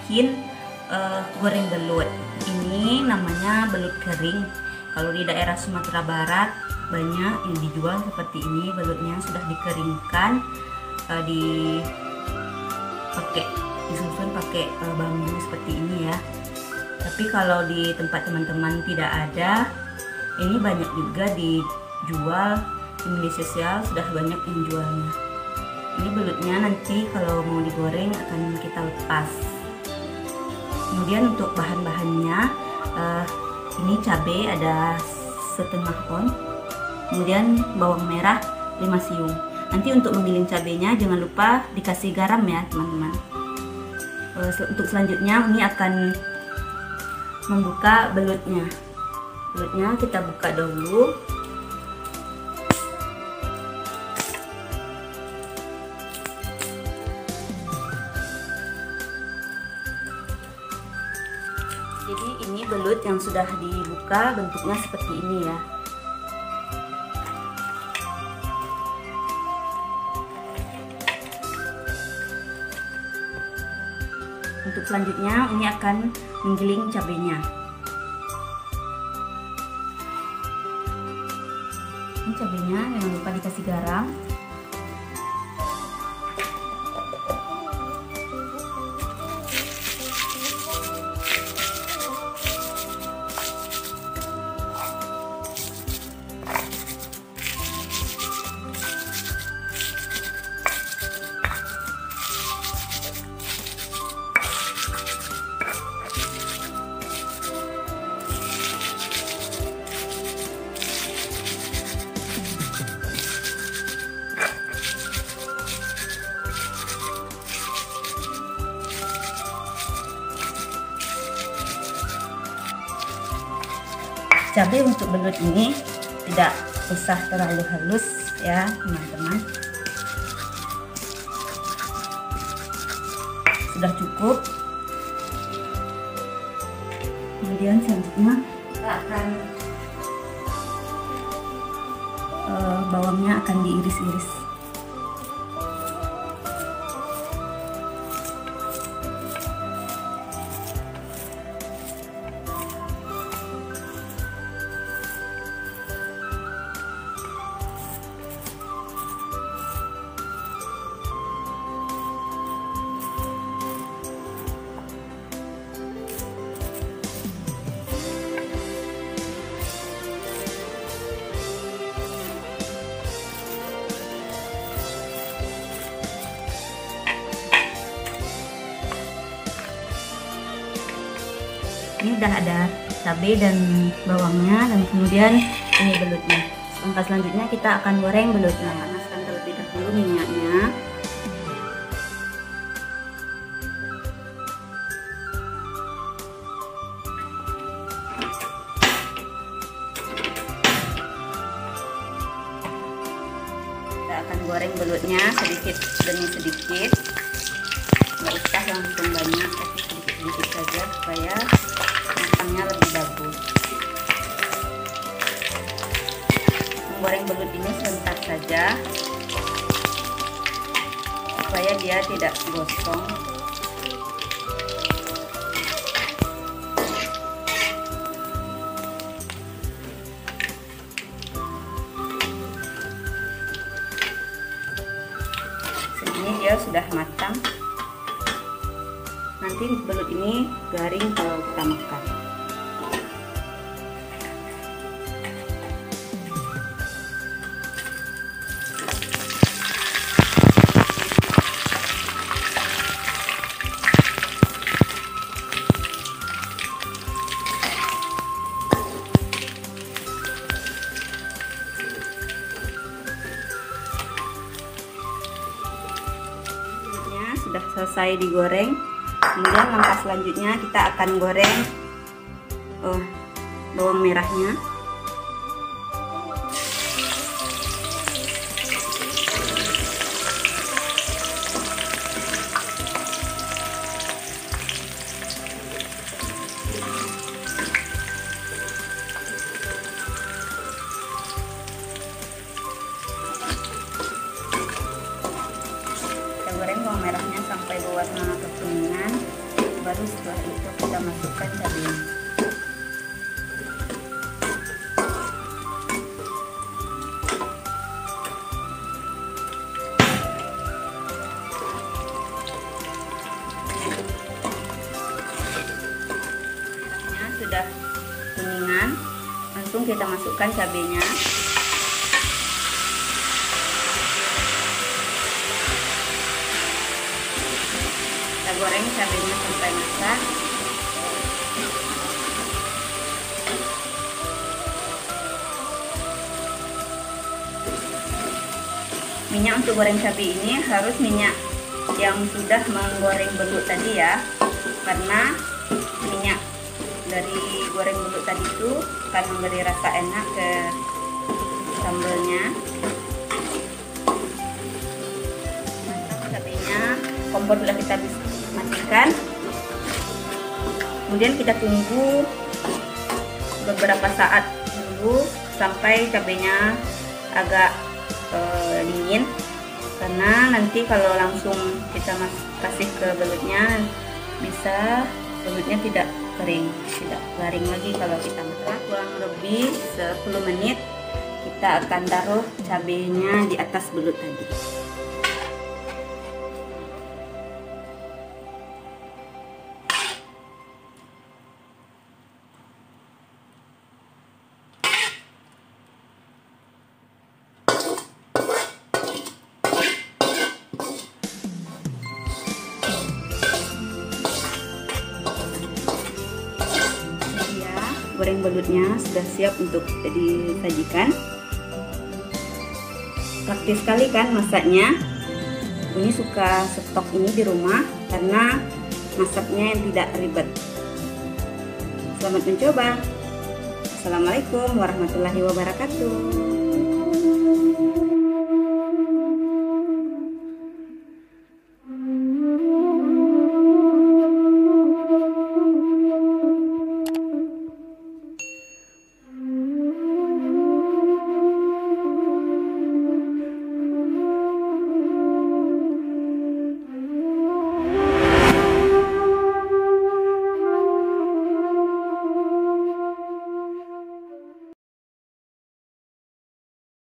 bikin goreng belut. Ini namanya belut kering. Kalau di daerah Sumatera Barat banyak yang dijual seperti ini, belutnya sudah dikeringkan, disusun pakai bambu seperti ini ya. Tapi kalau di tempat teman-teman tidak ada, ini banyak juga dijual di media sosial, sudah banyak yang jualnya. Ini belutnya nanti kalau mau digoreng akan kita lepas. Kemudian untuk bahan-bahannya, ini cabai ada setengah on, kemudian bawang merah 5 siung. Nanti untuk menggiling cabainya jangan lupa dikasih garam ya teman-teman. Untuk selanjutnya ini akan membuka belutnya. Belutnya kita buka dulu. Jadi ini belut yang sudah dibuka, bentuknya seperti ini ya. Untuk selanjutnya ini akan menggiling cabenya. Ini cabenya jangan lupa dikasih garam. Cabai untuk belut ini tidak usah terlalu halus ya teman-teman, sudah cukup. Kemudian selanjutnya kita akan bawangnya akan diiris-iris. Ini udah ada cabai dan bawangnya, dan kemudian ini belutnya. Langkah selanjutnya kita akan goreng belutnya. Panaskan terlebih dahulu minyaknya. Kita akan goreng belutnya sedikit demi sedikit, nggak usah langsung banyak, tapi sedikit-sedikit saja supaya matangnya lebih bagus. Menggoreng belut ini sebentar saja supaya dia tidak gosong. Segini dia sudah matang. Nanti belut ini garing kalau kita makan. Belutnya sudah selesai digoreng. Kemudian langkah selanjutnya kita akan goreng bawang merahnya. Kita goreng bawang merahnya sampai berwarna kekuningan, baru Baru setelah itu kita masukkan cabenya. Sudah kuningan, langsung kita masukkan cabenya. Kita goreng cabenya sampai masak. Minyak untuk goreng cabai ini harus minyak yang sudah menggoreng belut tadi ya, karena minyak dari goreng belut tadi itu akan memberi rasa enak ke sambalnya. Mantap cabenya, kompor sudah kita matikan. Kemudian kita tunggu beberapa saat dulu sampai cabenya agak dingin, karena nanti kalau langsung kita kasih ke belutnya bisa belutnya tidak kering, tidak garing lagi. Kalau kita masak kurang lebih 10 menit kita akan taruh cabenya di atas belut tadi. Goreng belutnya sudah siap untuk disajikan. Praktis sekali kan masaknya. Ini suka stok ini di rumah karena masaknya yang tidak ribet. Selamat mencoba. Assalamualaikum warahmatullahi wabarakatuh.